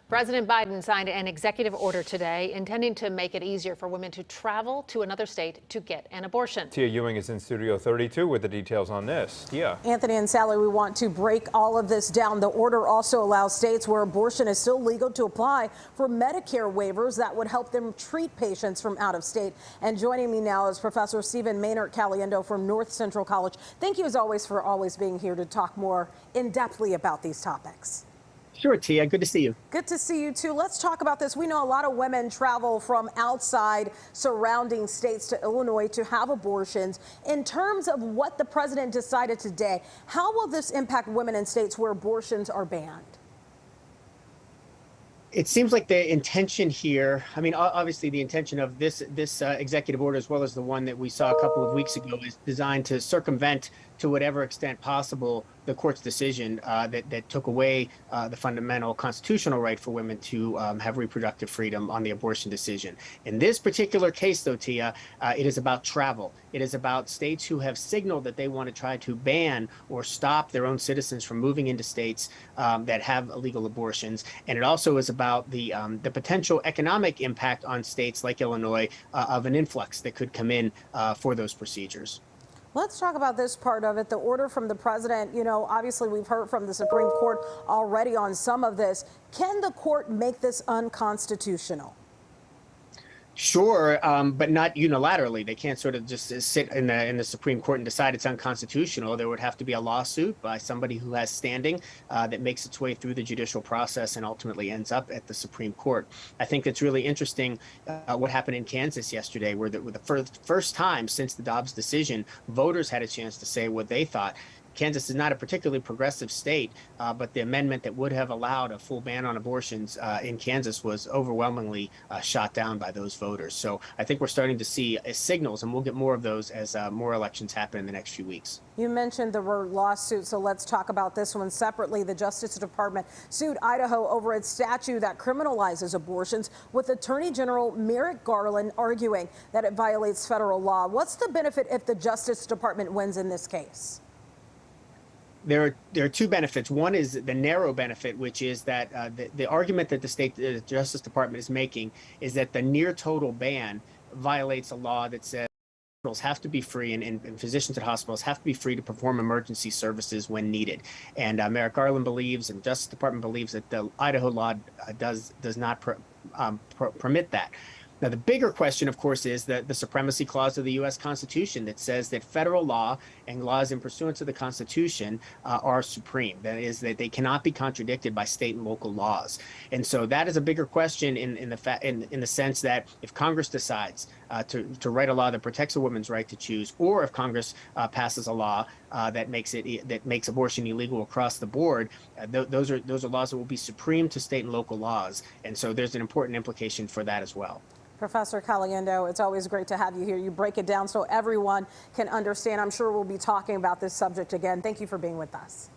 President Biden signed an executive order today intending to make it easier for women to travel to another state to get an abortion. Tia Ewing is in Studio 32 with the details on this. Tia. Anthony and Sally, we want to break all of this down. The order also allows states where abortion is still legal to apply for Medicare waivers that would help them treat patients from out of state. And joining me now is Professor Stephen Maynard Caliendo from North Central College. Thank you as always for always being here to talk more in-depthly about these topics. Sure, Tia. Good to see you. Good to see you, too. Let's talk about this. We know a lot of women travel from outside surrounding states to Illinois to have abortions. In terms of what the president decided today, how will this impact women in states where abortions are banned? It seems like the intention here, I mean, obviously the intention of this executive order, as well as the one that we saw a couple of weeks ago, is designed to circumvent, to whatever extent possible, the court's decision that took away the fundamental constitutional right for women to have reproductive freedom on the abortion decision. In this particular case, though, Tia, it is about travel. It is about states who have signaled that they want to try to ban or stop their own citizens from moving into states that have illegal abortions. And it also is about the potential economic impact on states like Illinois of an influx that could come in for those procedures. Let's talk about this part of it, the order from the president. You know, obviously we've heard from the Supreme Court already on some of this. Can the court make this unconstitutional? Sure, but not unilaterally. They can't sort of just sit in the Supreme Court and decide it's unconstitutional. There would have to be a lawsuit by somebody who has standing that makes its way through the judicial process and ultimately ends up at the Supreme Court. I think it's really interesting what happened in Kansas yesterday, where the first time since the Dobbs decision, voters had a chance to say what they thought. Kansas is not a particularly progressive state, but the amendment that would have allowed a full ban on abortions in Kansas was overwhelmingly shot down by those voters. So I think we're starting to see signals, and we'll get more of those as more elections happen in the next few weeks. You mentioned the word lawsuit, so let's talk about this one separately. The Justice Department sued Idaho over its statute that criminalizes abortions, with Attorney General Merrick Garland arguing that it violates federal law. What's the benefit if the Justice Department wins in this case? There are two benefits. One is the narrow benefit, which is that the argument that the Justice Department is making is that the near total ban violates a law that says hospitals have to be free and physicians at hospitals have to be free to perform emergency services when needed. And Merrick Garland believes, and the Justice Department believes, that the Idaho law does not permit that. Now, the bigger question, of course, is the supremacy clause of the U.S. Constitution that says that federal law and laws in pursuance of the Constitution are supreme. That is, that they cannot be contradicted by state and local laws. And so that is a bigger question in the sense that if Congress decides to write a law that protects a woman's right to choose, or if Congress passes a law that makes abortion illegal across the board, those are laws that will be supreme to state and local laws. And so there's an important implication for that as well. Professor Caliendo, it's always great to have you here. You break it down so everyone can understand. I'm sure we'll be talking about this subject again. Thank you for being with us.